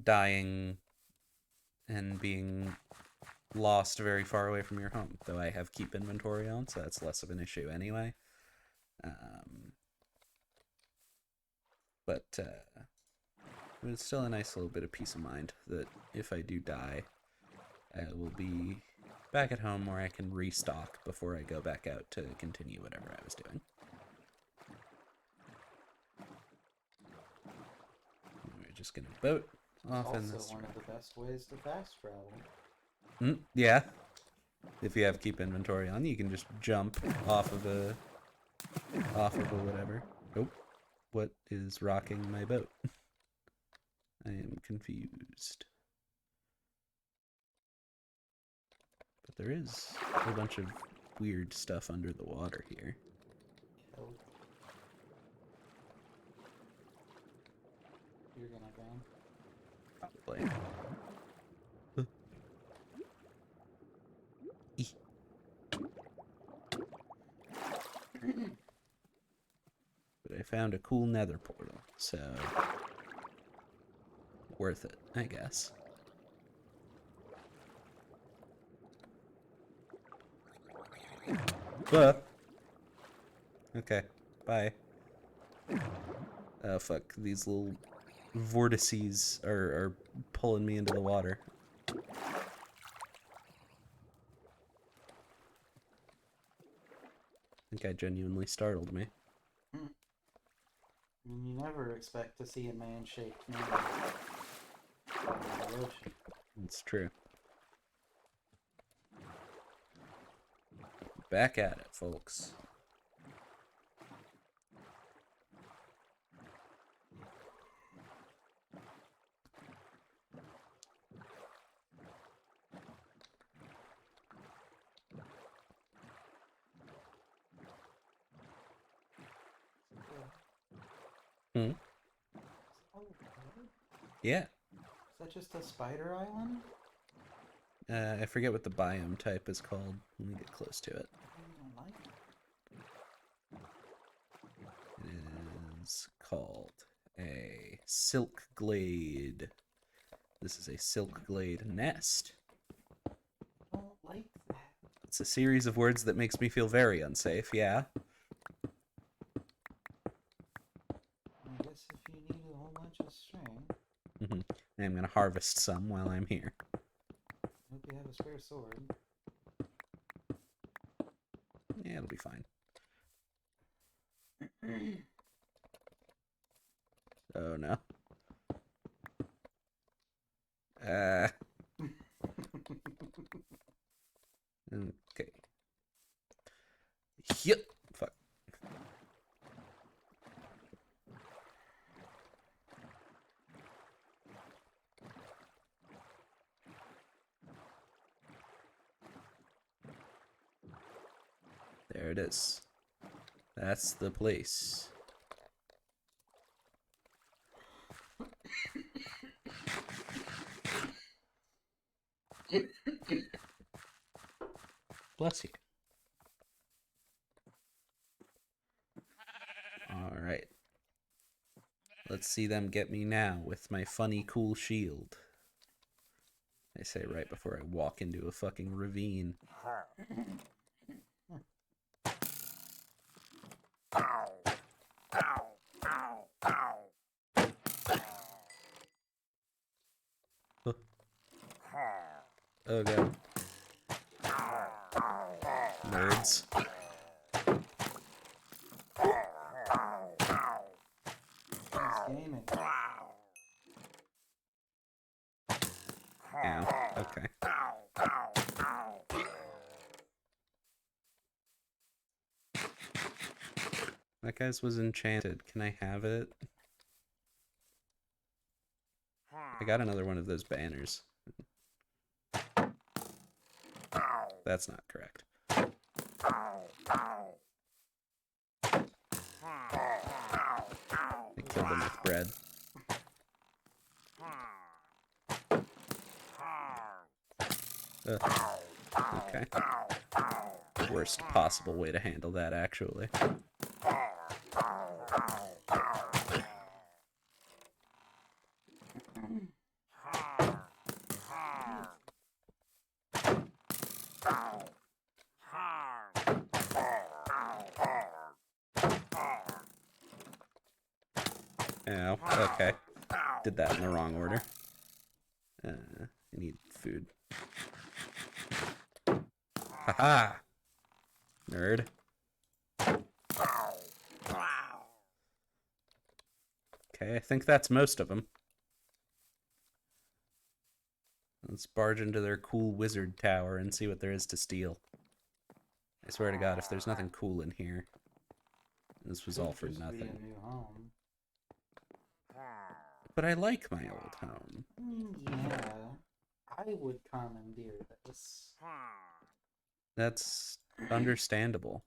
dying and being lost very far away from your home. Though I have keep inventory on, so that's less of an issue anyway. But it's still a nice little bit of peace of mind that if I do die, I will be back at home where I can restock before I go back out to continue whatever I was doing. We're just gonna boat off in this. Also, one of the best ways to fast travel. Yeah. If you have keep inventory on, you can just jump off of a whatever. Oh, what is rocking my boat? I am confused. But there is a bunch of weird stuff under the water here. You're gonna drown. Probably. But I found a cool nether portal, so worth it, I guess. Okay, bye. Oh fuck, these little vortices are pulling me into the water. I think I genuinely startled me. I mean, you never expect to see a man-shaped man in the ocean. It's true. Back at it, folks. Yeah. Is that just a spider island? I forget what the biome type is called. Let me get close to it. I don't like it. It is called a silk glade. This is a silk glade nest. I don't like that. It's a series of words that makes me feel very unsafe, yeah. I guess if you need a whole bunch of string. I'm gonna harvest some while I'm here. Hope you have a spare sword. Yeah, it'll be fine. Oh no. Okay. Yep. Fuck. There it is. That's the place. Bless you. Alright. Let's see them get me now with my funny cool shield. I say right before I walk into a fucking ravine. Oh god. Nerds. He's gaming. Ow. Okay. That guy's was enchanted. Can I have it? I got another one of those banners. that's not correct. I killed him with bread. Okay. Worst possible way to handle that, actually. Oh, okay. Did that in the wrong order. I need food. Haha! Nerd. Okay, I think that's most of them. Let's barge into their cool wizard tower and see what there is to steal. I swear to God, if there's nothing cool in here, this was all for Could just be nothing. a new home. But I like my old home. Yeah, I would commandeer this. That's understandable.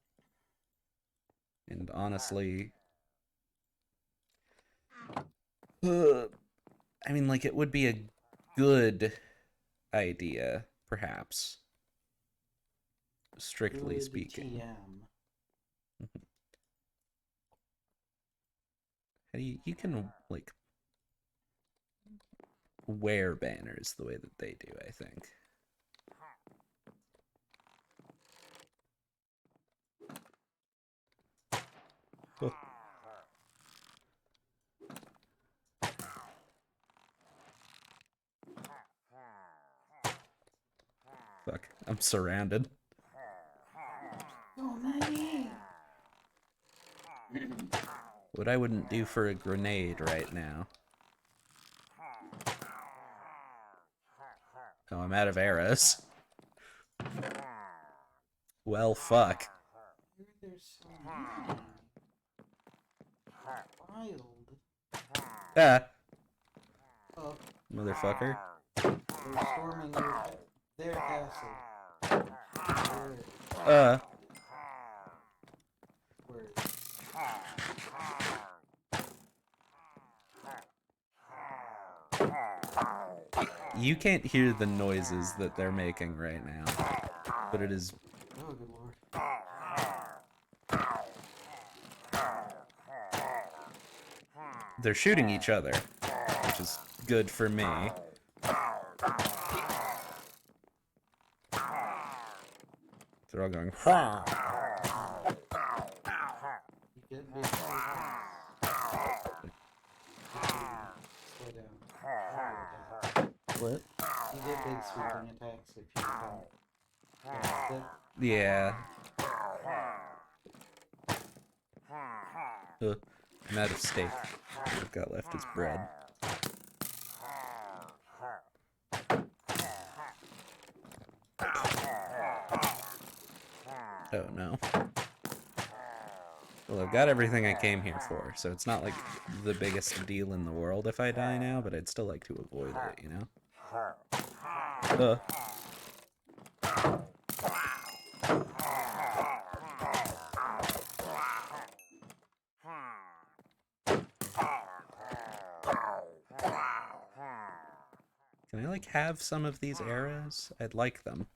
And honestly, I mean, like, it would be a good idea, perhaps. Strictly Good speaking. TM. How do you can, like, wear banners the way that they do, I think. Oh. Fuck, I'm surrounded. So many! What I wouldn't do for a grenade right now. Oh, I'm out of arrows. Well, fuck. There's so many. Wild. Ah, Oh, motherfucker. they're storming their castle. Uh, Word. you can't hear the noises that they're making right now, but it is. Oh, good lord. They're shooting each other, which is good for me. They're all going. Hwah! You get big Slow down. What? You get big sweeping attacks if you don't. Yeah. I'm out of steak. What I've got left is bread. Oh no. Well, I've got everything I came here for, so it's not like the biggest deal in the world if I die now, but I'd still like to avoid it, you know? Can I, like, have some of these arrows? I'd like them.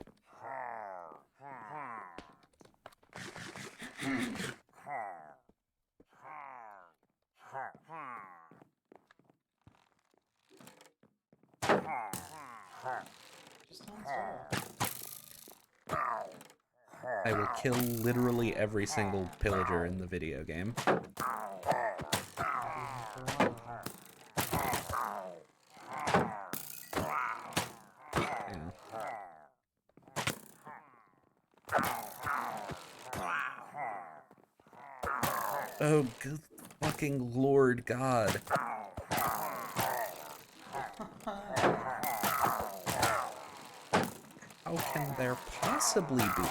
Just don't stop. I will kill literally every single pillager in the video game. Oh, good fucking Lord God. How can there possibly be?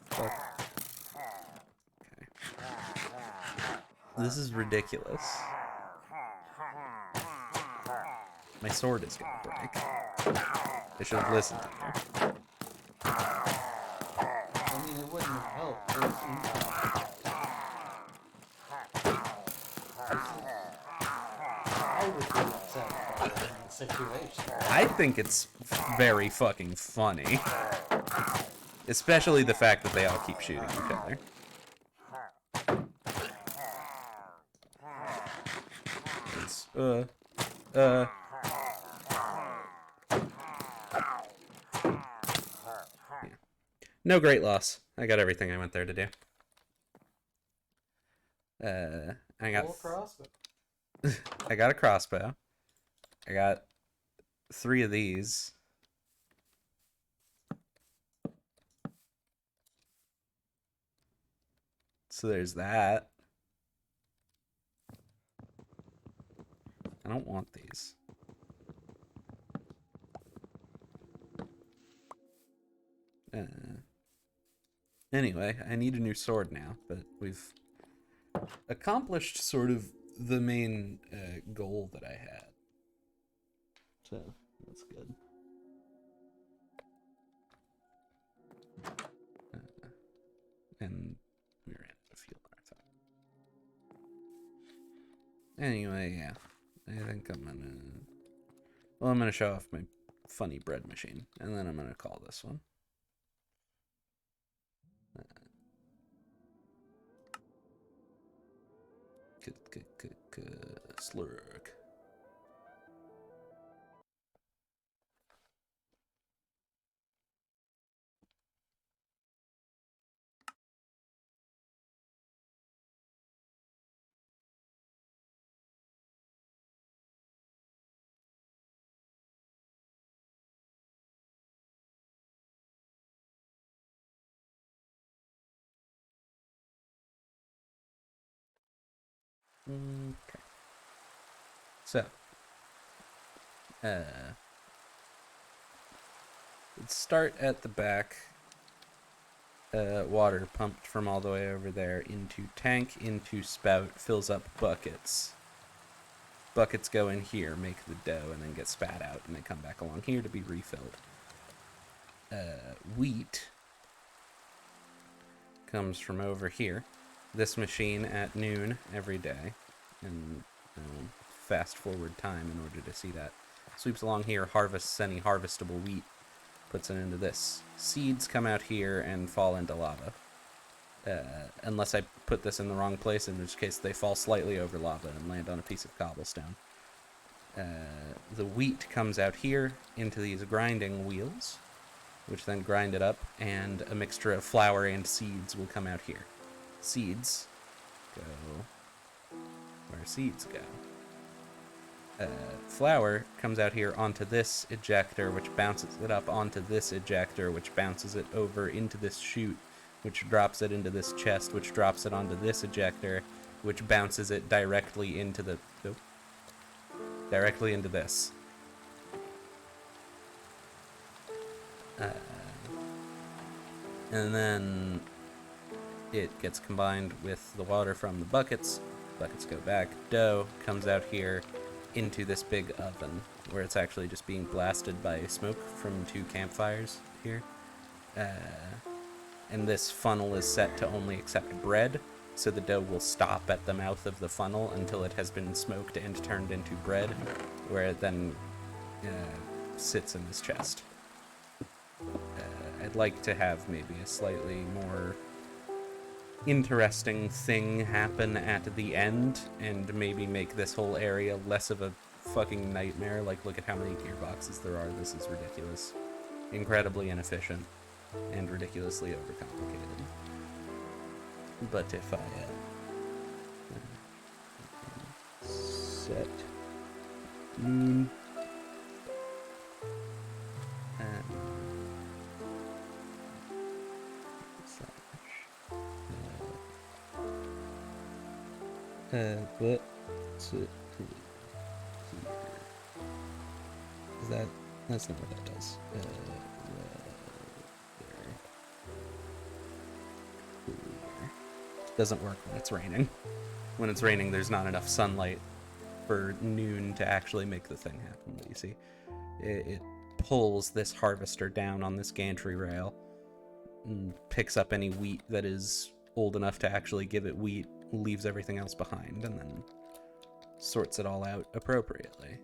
Fuck. Okay. This is ridiculous. My sword is gonna break. I should have listened to you. wouldn't have helped. It was income. I would be upset about it in the situation. I think it's very fucking funny. Especially the fact that they all keep shooting each other. It's, yeah. No great loss. I got everything I went there to do. I got crossbow. I got a crossbow. I got 3 of these. So there's that. I don't want these. Anyway, I need a new sword now, but we've accomplished sort of the main goal that I had. So, that's good. And we ran out of fuel, I thought. Anyway, yeah. I think I'm gonna... Well, I'm gonna show off my funny bread machine, and then I'm gonna call this one. Slurk. Okay. So, let's start at the back. Water pumped from all the way over there into tank, into spout, fills up buckets. Buckets go in here, make the dough, and then get spat out, and they come back along here to be refilled. Wheat comes from over here. This machine at noon every day, and fast forward time in order to see that. Sweeps along here, harvests any harvestable wheat, puts it into this. Seeds come out here and fall into lava. Unless I put this in the wrong place, in which case they fall slightly over lava and land on a piece of cobblestone. The wheat comes out here into these grinding wheels, which then grind it up, and a mixture of flour and seeds will come out here. Seeds go where seeds go. Flour comes out here onto this ejector, which bounces it up onto this ejector, which bounces it over into this chute, which drops it into this chest, which drops it onto this ejector, which bounces it directly into the... Oh, directly into this. And then it gets combined with the water from the buckets. Buckets go back. Dough comes out here into this big oven, where it's actually just being blasted by smoke from 2 campfires here. And this funnel is set to only accept bread, so the dough will stop at the mouth of the funnel until it has been smoked and turned into bread, where it then sits in this chest. I'd like to have maybe a slightly more interesting thing happen at the end, and maybe make this whole area less of a fucking nightmare. Like, look at how many gearboxes there are. This is ridiculous. Incredibly inefficient and ridiculously overcomplicated. But if I set noon but here. Is that? That's not what that does. Doesn't work when it's raining. When it's raining, there's not enough sunlight for noon to actually make the thing happen. But you see, it pulls this harvester down on this gantry rail, and picks up any wheat that is old enough to actually give it wheat, leaves everything else behind, and then sorts it all out appropriately.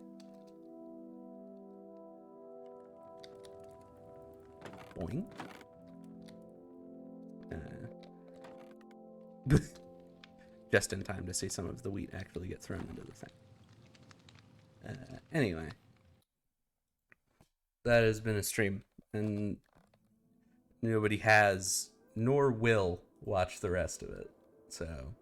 Boing. Just in time to see some of the wheat actually get thrown into the thing. Anyway, that has been a stream, and nobody has nor will watch the rest of it. So